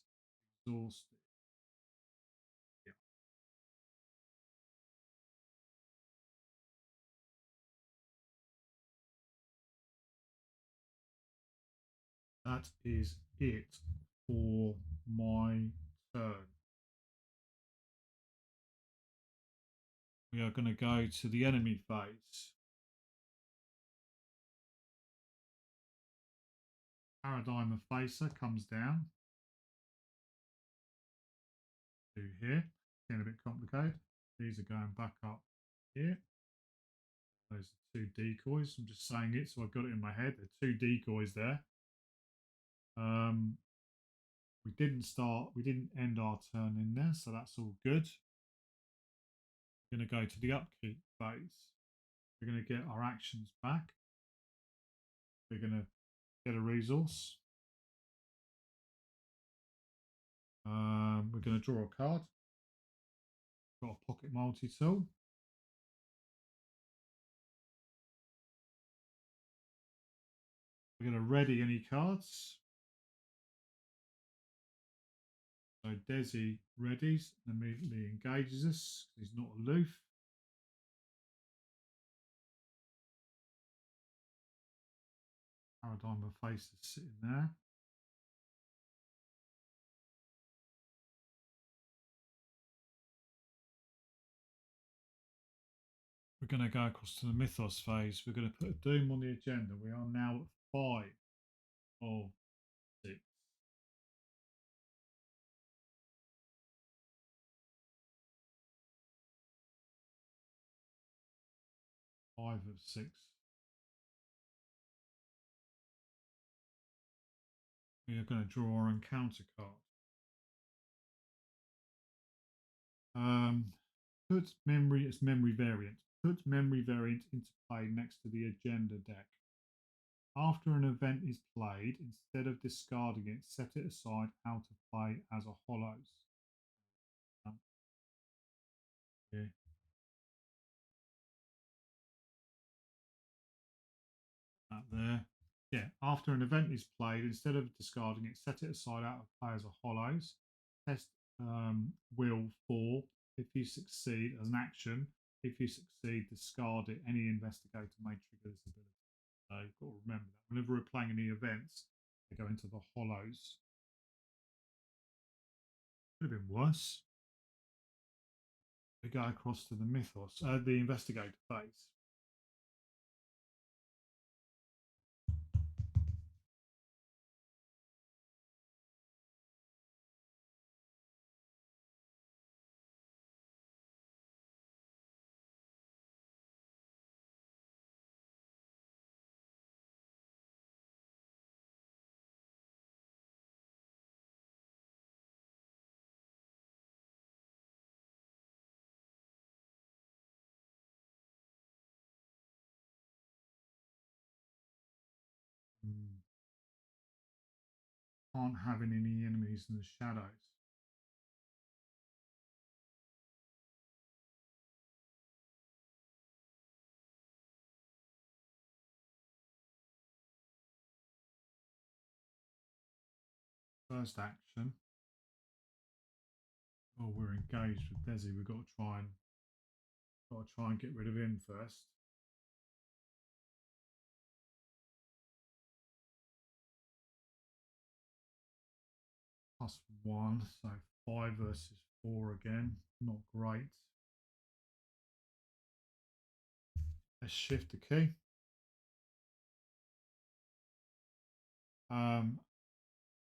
A: exhausted. Yeah. That is it for my turn. We are going to go to the enemy phase. Paradigm of Facer comes down to here. Getting a bit complicated. These are going back up here. Those are 2 decoys. I'm just saying it so I've got it in my head. There are 2 decoys there. We didn't end our turn in there, so that's all good. We're going to go to the upkeep phase. We're going to get our actions back. We're going to get a resource. We're going to draw a card. Got a pocket multi-tool. We're going to ready any cards. So Desi readies and immediately engages us. He's not aloof. Paradigm of Facer is sitting there. We're going to go across to the Mythos phase. We're going to put a Doom on the agenda. We are now at 5 of 6. 5 of 6. We are going to draw our encounter card. Put memory, it's memory variant. Put memory variant into play next to the agenda deck. After an event is played, instead of discarding it, set it aside out of play as a hollows. Okay. That there. Yeah, after an event is played, instead of discarding it, set it aside out of play as a hollows. Test will 4. If you succeed as an action, if you succeed, discard it. Any investigator may trigger this ability. So you've got to remember that. Whenever we're playing any events, they go into the hollows. Could have been worse. We go across to the Mythos, the investigator phase. Can't have any enemies in the shadows. First action. Oh, we're engaged with Desi. We've got to try and get rid of him first. +1, so 5 versus 4 again. Not great. Let's shift the key.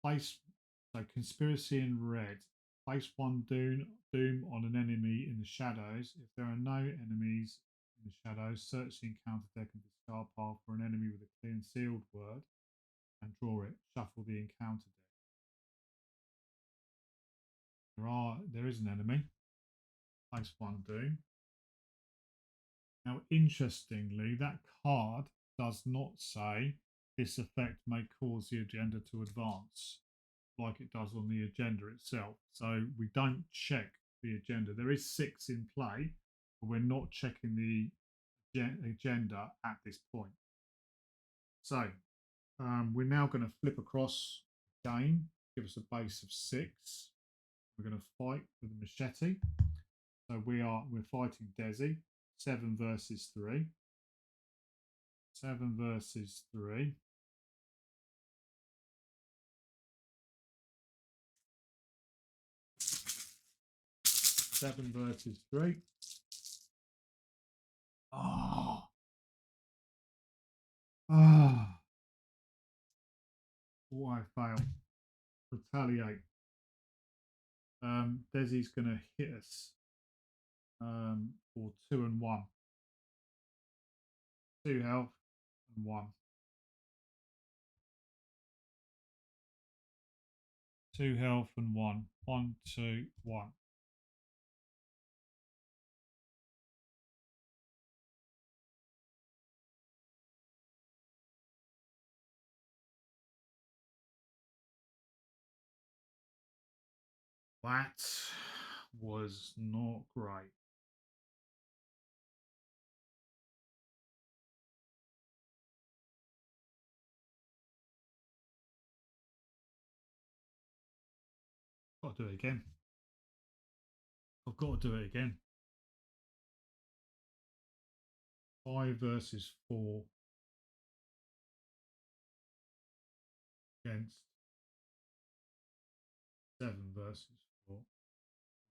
A: Place so conspiracy in red. Place 1 doom on an enemy in the shadows. If there are no enemies in the shadows, search the encounter deck and discard path for an enemy with a clear and sealed word and draw it. Shuffle the encounter deck. There is an enemy. Place 1 doom. Now, interestingly, that card does not say this effect may cause the agenda to advance like it does on the agenda itself. So we don't check the agenda. There is 6 in play, but we're not checking the agenda at this point. So we're now going to flip across again, give us a base of 6. We're going to fight with a machete. So we're fighting Desi. 7 versus 3. 7 versus 3. Seven versus 3. Oh. Oh. Oh, I failed. Retaliate. Desi's going to hit us for 2 and 1. 2 health and 1. 2 health and 1. 1, 2, 1. That was not great. Got to do it again. I've got to do it again. 5 versus 4 against 7 versus 4.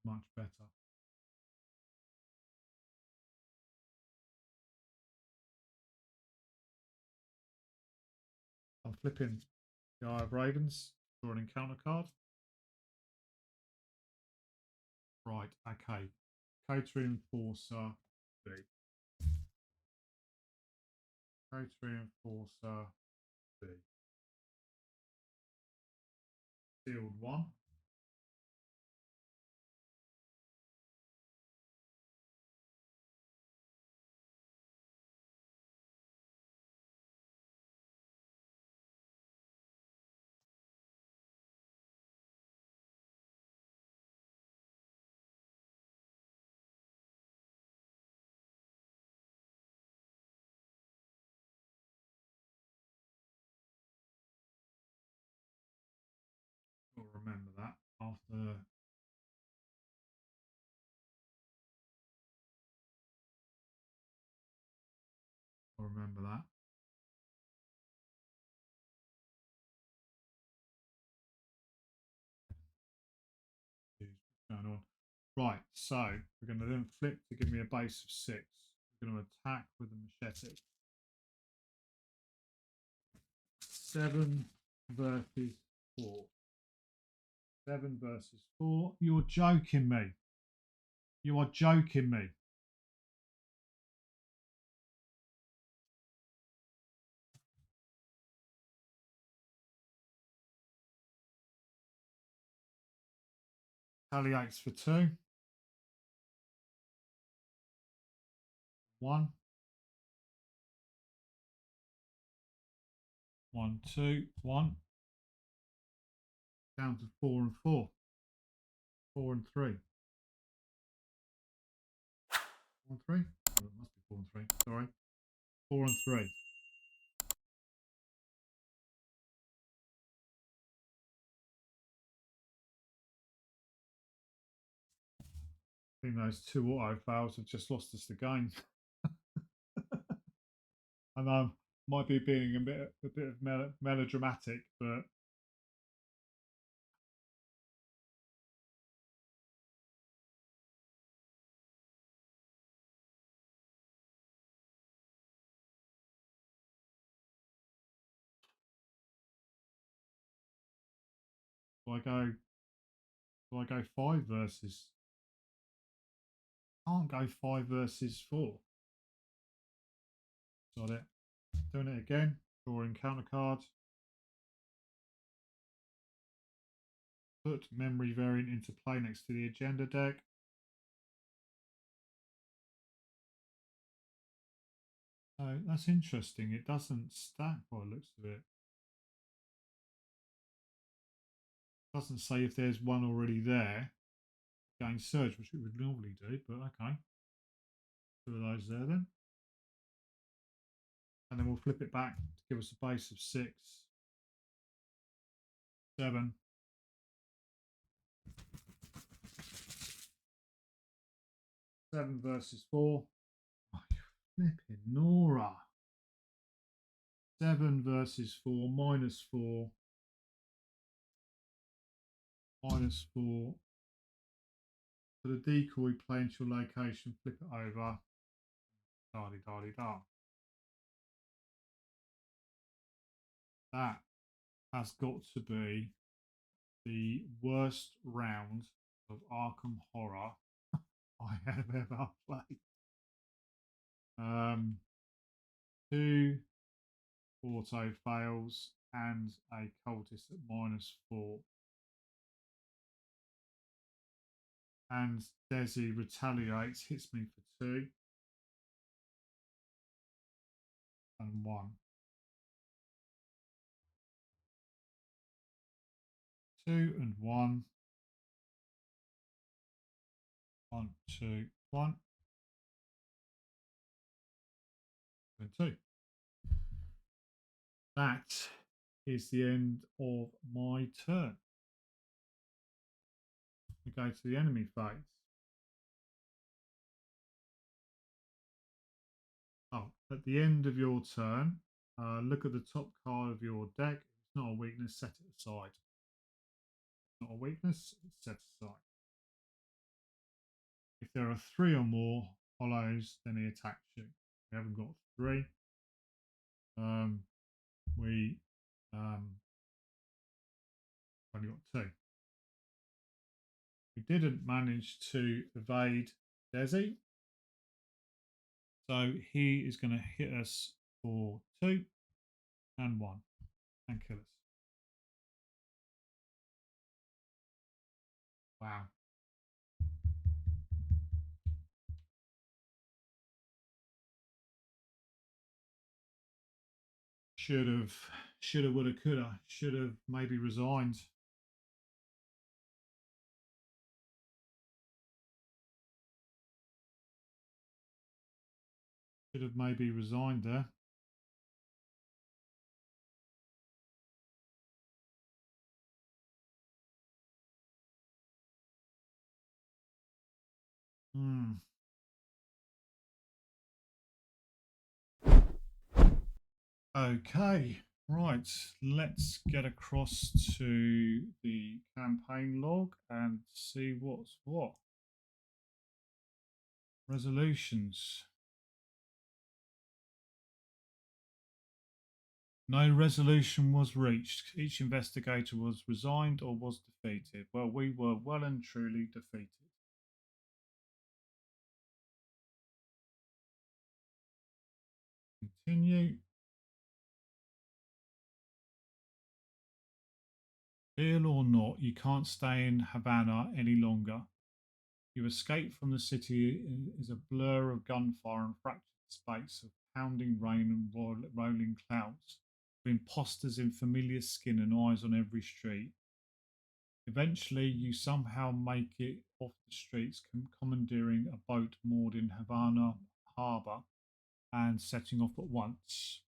A: Much better. I'm flipping the Eye of Ravens. Draw an encounter card. Right, okay. Code Reinforcer B. Code Reinforcer B. Sealed 1. I'll remember that after. I'll remember that. What's going on? Right, so we're going to then flip to give me a base of 6. We're going to attack with the machete. 7 versus 4. 7 versus 4. You're joking me. You are joking me. Retaliates for 2. 1. 1, 2, 1. Down to 4 and 4. 4 and 3. 4 and 3? Oh, it must be 4 and 3. Sorry. 4 and 3. I think those two auto fails have just lost us the game. And I might be being a bit of melodramatic, but do I go? Do I go five versus? I can't go five versus four. Got it. Doing it again. Drawing counter card. Put memory variant into play next to the agenda deck. So that's interesting. It doesn't stack by the looks of it. Doesn't say if there's one already there. Gain surge, which it would normally do, but okay. Two of those there then. And then we'll flip it back to give us a base of 6, 7. 7 versus 4. Oh, you flipping Nora. 7 versus 4, -4. -4. For the decoy, play into your location, flip it over. Da-di-da-di-da. That has got to be the worst round of Arkham Horror I have ever played. 2 auto fails and a cultist at -4. And Desi retaliates, hits me for 2 and 1. 2 and 1. 1, 2, 1. And 2. That is the end of my turn. We go to the enemy phase. Oh, at the end of your turn, look at the top card of your deck. If it's not a weakness, set it aside. It's not a weakness, it's set aside. If there are 3 or more hollows, then he attacks you. We haven't got 3. We only got 2. We didn't manage to evade Desi. So he is going to hit us for 2 and 1 and kill us. Wow. Should have, would have, could have. Should have maybe resigned. Should have maybe resigned there. Okay, right. Let's get across to the campaign log and see what's what. Resolutions. No resolution was reached. Each investigator was resigned or was defeated. Well, we were well and truly defeated. Continue. Ill or not, you can't stay in Havana any longer. You escape from the city is a blur of gunfire and fractured space of pounding rain and rolling clouds, with imposters in familiar skin and eyes on every street. Eventually, you somehow make it off the streets, commandeering a boat moored in Havana harbour and setting off at once.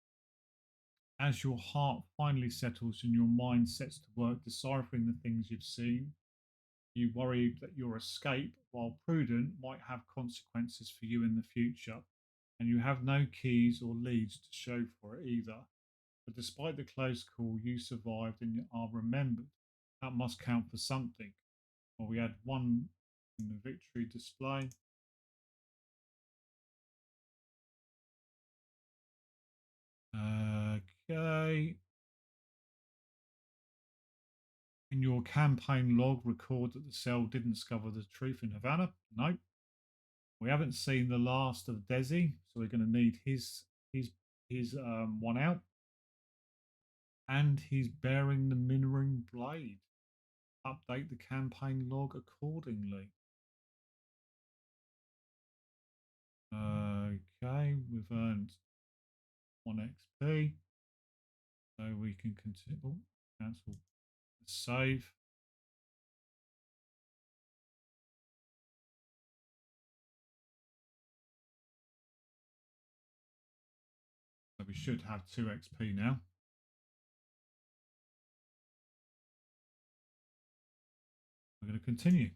A: As your heart finally settles and your mind sets to work deciphering the things you've seen, You worry that your escape, while prudent, might have consequences for you in the future, and you have no keys or leads to show for it either. But despite the close call, you survived and are remembered. That must count for something. Well, we had one in the victory display. Okay. In your campaign log, record that the cell didn't discover the truth in Havana. Nope. We haven't seen the last of Desi, so we're going to need his one out. And he's bearing the mirroring blade. Update the campaign log accordingly. Okay, we've earned 1 XP. So we can continue. Oh, cancel the save. So we should have 2 XP now. We're going to continue.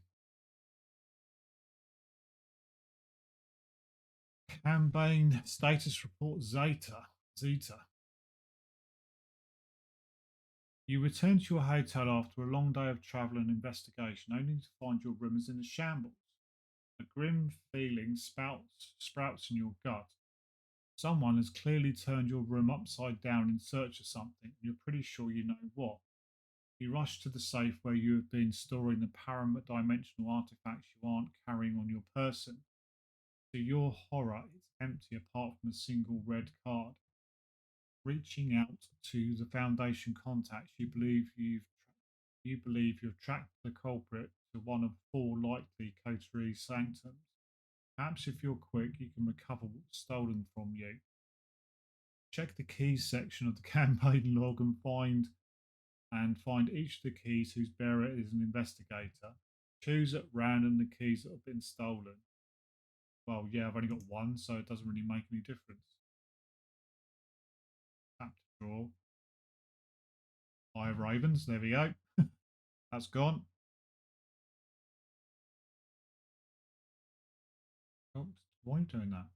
A: Campaign status report Zeta. You return to your hotel after a long day of travel and investigation, only to find your room is in a shambles. A grim feeling sprouts in your gut. Someone has clearly turned your room upside down in search of something, and you're pretty sure you know what. You rush to the safe where you have been storing the paradimensional artifacts you aren't carrying on your person. To your horror, it's empty apart from a single red card. Reaching out to the Foundation contacts, you believe you've tracked the culprit to one of 4 likely coterie sanctums. Perhaps if you're quick, you can recover what's stolen from you. Check the keys section of the campaign log and find each of the keys whose bearer is an investigator. Choose at random the keys that have been stolen. Well, yeah, I've only got 1, so it doesn't really make any difference. Tap to draw. Eye of Ravens, there we go. That's gone. Oh, why are you doing that?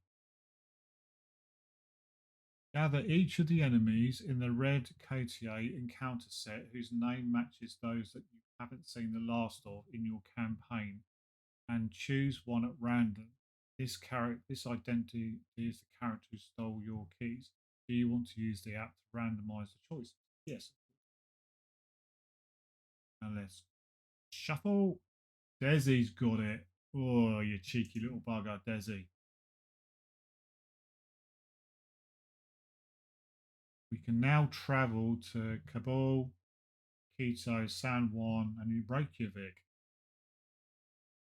A: Gather each of the enemies in the red KTA encounter set whose name matches those that you haven't seen the last of in your campaign, and choose one at random. This identity is the character who stole your keys. Do you want to use the app to randomize the choices? Yes. Now let's shuffle. Desi's got it. Oh, you cheeky little bugger, Desi. We can now travel to Kabul, Quito, San Juan, and Reykjavik.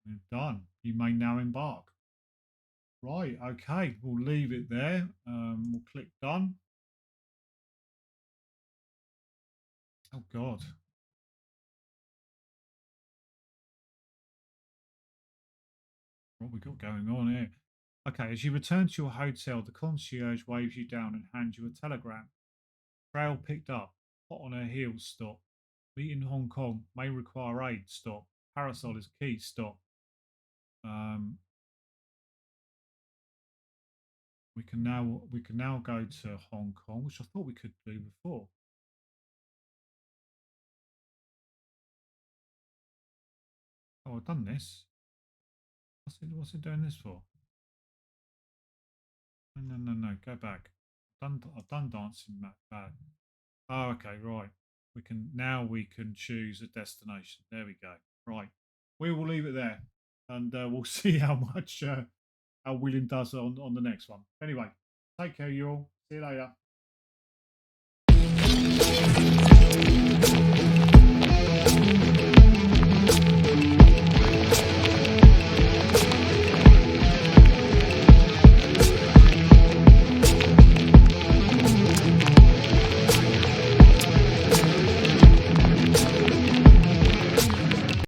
A: We're done. You may now embark. Right, okay, we'll leave it there. We'll click done. Oh, God. What we got going on here? Okay, as you return to your hotel, the concierge waves you down and hands you a telegram. Trail picked up. Hot on her heels, stop. Meet in Hong Kong. May require aid, stop. Parasol is key, stop. We can now go to Hong Kong, which I thought we could do before. Oh, I've done this. What's it doing this for? No. Go back. I've done dancing bad. Oh, okay, right. We can choose a destination. There we go. Right. We will leave it there, and we'll see how much how William does on the next one. Anyway, take care, you all. See you later.